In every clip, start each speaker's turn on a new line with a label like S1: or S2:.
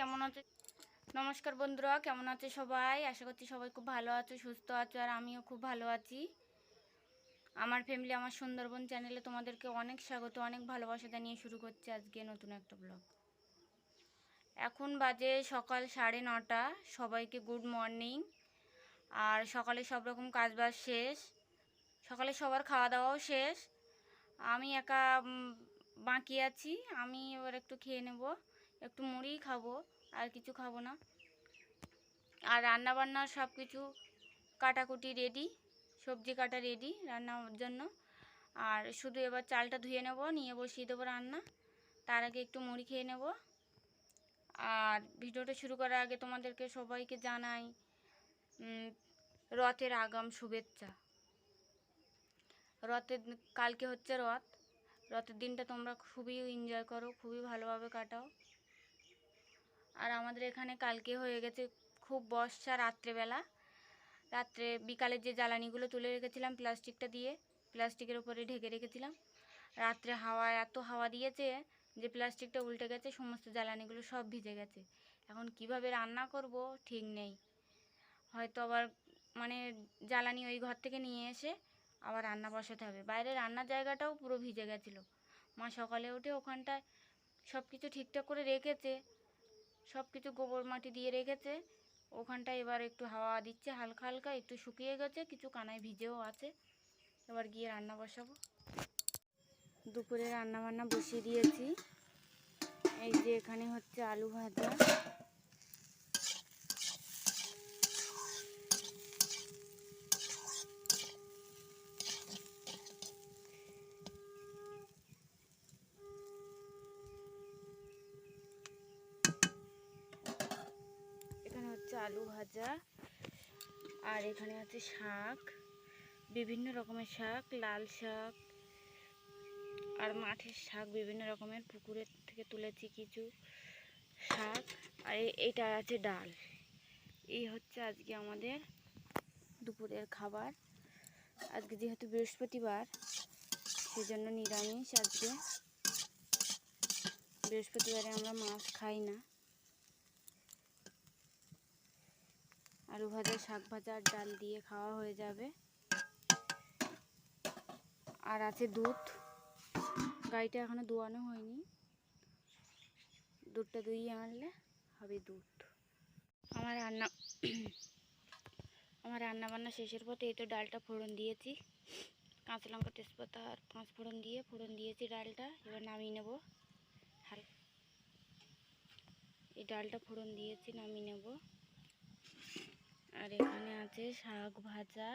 S1: কেমন আছো? নমস্কার বন্ধুরা, কেমন আছো সবাই? আশা করছি সবাই খুব ভালো আছো, সুস্থ আছো, আর আমিও খুব ভালো আছি। আমার ফ্যামিলি আমার সুন্দরবন চ্যানেলে তোমাদেরকে অনেক স্বাগত, অনেক ভালোবাসা জানিয়ে শুরু করছি আজকে নতুন একটা ব্লগ। এখন বাজে সকাল 9:30। সবাইকে গুড মর্নিং। আর সকালে সব রকম কাজবাজ শেষ, সকালে সবার খাওয়া দাওয়াও শেষ। আমি একা বাকি আছি। আমি এবার একটু খেয়ে নেব, একটু মুড়ি খাবো, আর কিছু খাবো না। আর রান্নাবান্নার সব কিছু কাটাকুটি রেডি, সবজি কাটা রেডি রান্নার জন্য। আর শুধু এবার চালটা ধুয়ে নেব, নিয়ে বসিয়ে দেবো রান্না। তার আগে একটু মুড়ি খেয়ে নেব। আর ভিডিওটা শুরু করার আগে তোমাদেরকে সবাইকে জানাই রথের আগাম শুভেচ্ছা। কালকে হচ্ছে রথের দিনটা তোমরা খুবই এনজয় করো, খুবই ভালোভাবে কাটাও। আর আমাদের এখানে কালকে হয়ে গেছে খুব বর্ষা। রাত্রে বিকালে যে জ্বালানিগুলো তুলে রেখেছিলাম প্লাস্টিকের উপরে ঢেকে রেখেছিলাম, রাত্রে এত হাওয়া দিয়েছে যে প্লাস্টিকটা উল্টে গেছে, সমস্ত জ্বালানিগুলো সব ভিজে গেছে। এখন কিভাবে রান্না করব ঠিক নেই। হয়তো আবার জ্বালানি ওই ঘর থেকে নিয়ে এসে আবার রান্না বসাতে হবে। বাইরে রান্নার জায়গাটাও পুরো ভিজে গেছিলো। মা সকালে উঠে ওখানটায় সব কিছু ঠিকঠাক করে রেখেছে, সব কিছু গোবর মাটি দিয়ে রেখেছে। ওখানটায় এবার একটু হাওয়া দিচ্ছে হালকা হালকা, একটু শুকিয়ে গেছে, কিছু কানায় ভিজেও আছে। এবার গিয়ে রান্না বসাবো। দুপুরে রান্না বান্না বসিয়ে দিয়েছি। এই যে এখানে হচ্ছে আলু ভাজা, আর এখানে আছে শাক, বিভিন্ন রকমের শাক, লাল শাক আর মাঠের শাক, বিভিন্ন রকমের পুকুরের থেকে তুলেছি কিছু শাক। আর এইটা আছে ডাল। এই হচ্ছে আজকে আমাদের দুপুরের খাবার। আজকে যেহেতু বৃহস্পতিবার, সেজন্য নিরামিষ। আজকে বৃহস্পতিবারে আমরা মাছ খাই না। আলু ভাজা, শাক ভাজা আর ডাল দিয়ে খাওয়া হয়ে যাবে। আর আছে দুধ। গাইটা এখনো দোয়ানো হয়নি, দুধটা দুইয়ে আনলে হবে দুধ। আমার রান্না বান্না শেষের পথে এই তো ডালটা ফোড়ন দিয়েছি, কাঁচা লঙ্কা তেজপাতা আর 5 ফোড়ন দিয়েছি ডালটা। এবার নামিয়ে নেব। এই ডালটা ফোড়ন দিয়েছি, নামিয়ে নেব। আর এখানে আছে শাক ভাজা,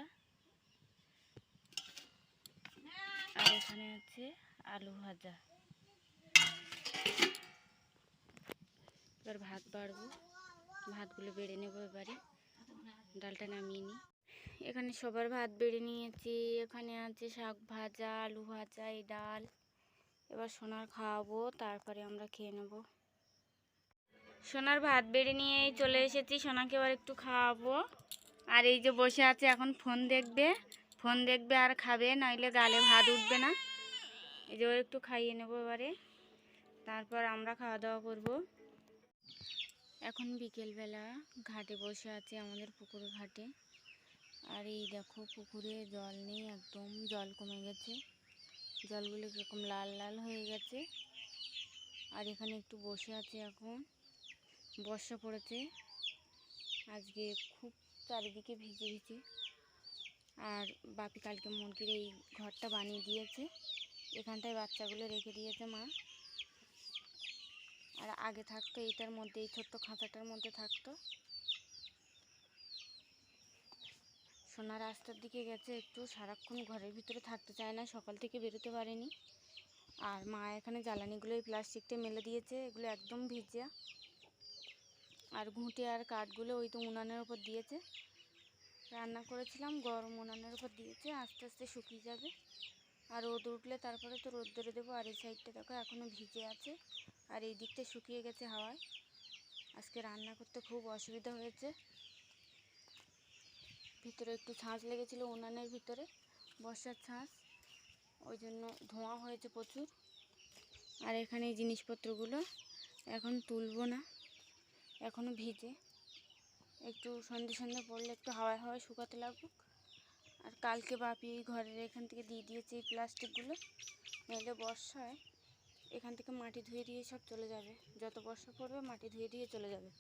S1: আর এখানে আছে আলু ভাজা। এবার ভাত বাড়বো, ভাতগুলো বেড়ে নেবো। এবারে ডালটা নামিয়ে নিই। এখানে সবার ভাত বেড়ে নিয়েছি। এখানে আছে শাক ভাজা, আলু ভাজা, এই ডাল। এবার সোনার খাওয়াবো, তারপরে আমরা খেয়ে নেব। সোনার ভাত বেড়ে নিয়েই চলে এসেছি, সোনাকে এবার একটু খাওয়াবো। আর এই যে বসে আছে, এখন ফোন দেখবে আর খাবে, নইলে গালে ভাত উঠবে না। এই যে ওর একটু খাইয়ে নেবো এবারে, তারপর আমরা খাওয়া দাওয়া করব। এখন বিকেলবেলা ঘাটে বসে আছে, আমাদের পুকুর ঘাটে। আর এই দেখো পুকুরে জল নেই, একদম জল কমে গেছে। জলগুলো কীরকম লাল লাল হয়ে গেছে। আর এখানে একটু বসে আছে, এখন বর্ষা পড়েছে আজকে খুব, চারিদিকে ভিজে ভিজে। আর বাপি কালকে মুরগির এই ঘরটা বানিয়ে দিয়েছে, এখানটায় বাচ্চাগুলো রেখে দিয়েছে মা। আর আগে থাকতো এইটার মধ্যে, এই ছোট্ট খাঁচাটার মধ্যে থাকতো। সোনা রাস্তার দিকে গেছে, একটু সারাক্ষণ ঘরের ভিতরে থাকতে চায় না, সকাল থেকে বেরোতে পারেনি। আর মা এখানে জ্বালানিগুলো এই প্লাস্টিকটা মেলে দিয়েছে, এগুলো একদম ভিজে। আর ঘুঁটে আর কাঠগুলো ওই তো উনানের ওপর দিয়েছে, রান্না করেছিলাম, গরম উনানের ওপর দিয়েছে, আস্তে আস্তে শুকিয়ে যাবে। আর রোদ উঠলে তারপরে তো রোদ্দুরে দেবো। আর এই সাইডটা দেখো এখনও ভিজে আছে, আর এই দিকটা শুকিয়ে গেছে হাওয়ায়। আজকে রান্না করতে খুব অসুবিধা হয়েছে। ভিতরে একটু ছাঁচ লেগেছিলো, উনানের ভিতরে বর্ষার ছাঁচ, ওই জন্য ধোঁয়া হয়েছে প্রচুর। আর এখানে এই জিনিসপত্রগুলো এখন তুলবো না, এখনও ভিজে, একটু সন্ধে সন্ধে পড়লে একটু হাওয়ায় হাওয়ায় শুকাতে লাগুক। আর কালকে বাপি ঘরের এখান থেকে দিয়ে দিয়েছে এই প্লাস্টিকগুলো, নইলে বর্ষায় এখান থেকে মাটি ধুয়ে দিয়ে সব চলে যাবে, যত বর্ষা পড়বে মাটি ধুয়ে দিয়ে চলে যাবে।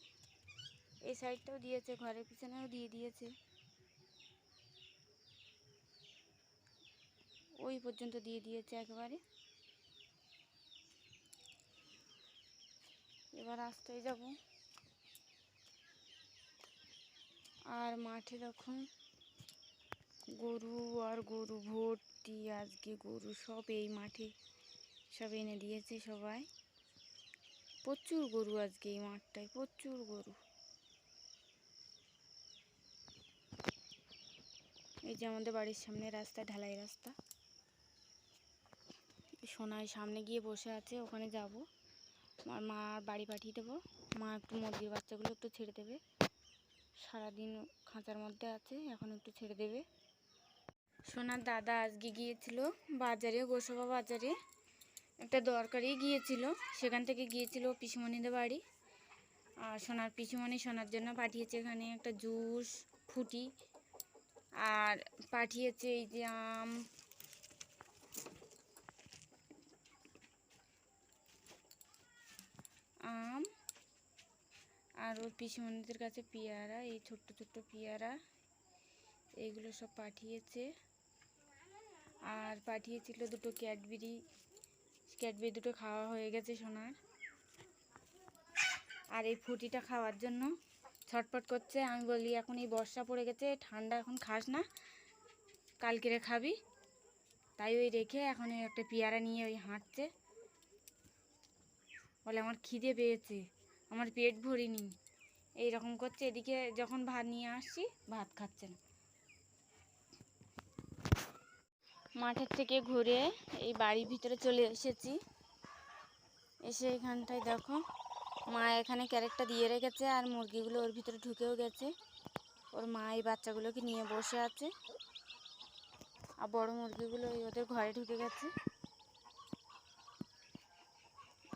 S1: এই সাইডটাও দিয়েছে, ঘরের পিছনেও দিয়ে দিয়েছে, ওই পর্যন্ত দিয়ে দিয়েছে একেবারে। এবার রাস্তায় যাব। আর মাঠে দেখুন গরু আর গরু ভর্তি, আজকে গরু সব এই মাঠে সব এনে দিয়েছে সবাই। প্রচুর গরু আজকে এই মাঠটায়, প্রচুর গরু। এই যে আমাদের বাড়ির সামনে রাস্তা, ঢালাই রাস্তা। সোনাই সামনে গিয়ে বসে আছে, ওখানে যাব। আর মা বাড়ি পাঠিয়ে দেবো। মা একটু মুরগির বাচ্চাগুলো একটু ছেড়ে দেবে, সারাদিন খাঁচার মধ্যে আছে, এখন একটু ছেড়ে দেবে। সোনার দাদা আজকে গিয়েছিল বাজারে, গোসাবা বাজারে একটা দরকারি গিয়েছিল, সেখান থেকে গিয়েছিল পিসিমণিদের বাড়ি। আর সোনার পিসিমণি সোনার জন্য পাঠিয়েছে এখানে একটা জুস, ফুটি, আর পাঠিয়েছে এই যে আম, আর ওর পিসিমণিদের কাছে পেয়ারা, এই ছোট্ট ছোট্ট পেয়ারা, এইগুলো সব পাঠিয়েছে। আর পাঠিয়েছিল দুটো ক্যাডবেরি দুটো খাওয়া হয়ে গেছে সোনার। আর এই ফুটিটা খাওয়ার জন্য ছটফট করছে। আমি বলি এখন এই বর্ষা পড়ে গেছে, ঠান্ডা এখন খাস না, কালকেরে খাবি। তাই ওই রেখে এখন একটা পেয়ারা নিয়ে ওই হাঁটছে, বলে আমার খিদে পেয়েছে, আমার পেট ভরিনি, এইরকম করছে। এদিকে যখন ভাত নিয়ে আসছি ভাত খাচ্ছে না। মাঠের থেকে ঘুরে এই বাড়ির ভিতরে চলে এসেছি। এসে এখানটায় দেখো মা এখানে ক্যারেটটা দিয়ে রেখেছে, আর মুরগিগুলো ওর ভিতরে ঢুকেও গেছে। ওর মা এই বাচ্চাগুলোকে নিয়ে বসে আছে, আর বড় মুরগিগুলো ওদের ঘরে ঢুকে গেছে।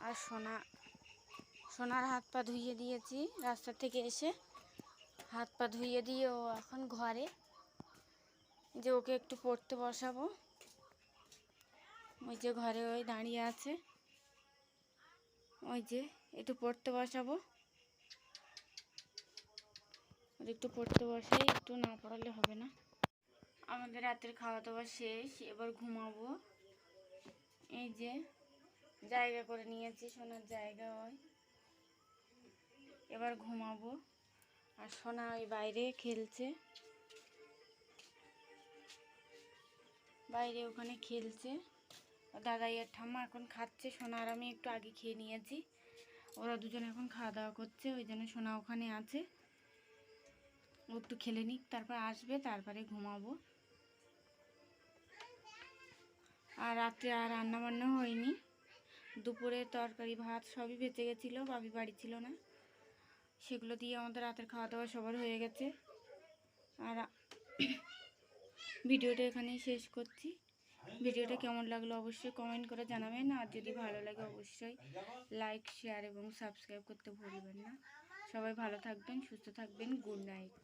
S1: আর সোনার হাত পা ধুইয়ে দিয়েছি, রাস্তা থেকে এসে হাত পা ধুইয়ে দিয়ে ও এখন ঘরে, যে ওকে একটু পড়তে বসাবো। ওই যে ঘরে ওই দাঁড়িয়ে আছে, ওই যে একটু পড়তে বসাবো। ওর একটু পড়তে বসাই, একটু না পড়ালে হবে না। আমাদের রাতের খাওয়া দাওয়া শেষ, এবার ঘুমাবো। এই যে জায়গা করে নিয়েছি, সোনার জায়গা হয়, এবার ঘুমাবো। আর সোনা ওই বাইরে খেলছে, বাইরে ওখানে খেলছে। দাদাই আর ঠাম্মা এখন খাচ্ছে, সোনা আর আমি একটু আগে খেয়ে নিয়েছি। ওরা দুজন এখন খাওয়া দাওয়া করছে, ওই জন্য সোনা ওখানে আছে। ও একটু খেলে নিক, তারপর আসবে, তারপরে ঘুমাবো। আর রাত্রে আর রান্না বান্না হয়নি, দুপুরের তরকারি ভাত সবই বেঁচে গেছিলো, বাপি বাড়ি ছিল না, সেগুলো দিয়ে আমাদের রাতের খাওয়া দাওয়া সবার হয়ে গেছে। আর ভিডিওটা এখানেই শেষ করছি। ভিডিওটা কেমন লাগলো অবশ্যই কমেন্ট করে জানাবেন, আর যদি ভালো লাগে অবশ্যই লাইক, শেয়ার এবং সাবস্ক্রাইব করতে ভুলবেন না। সবাই ভালো থাকবেন, সুস্থ থাকবেন। Good night.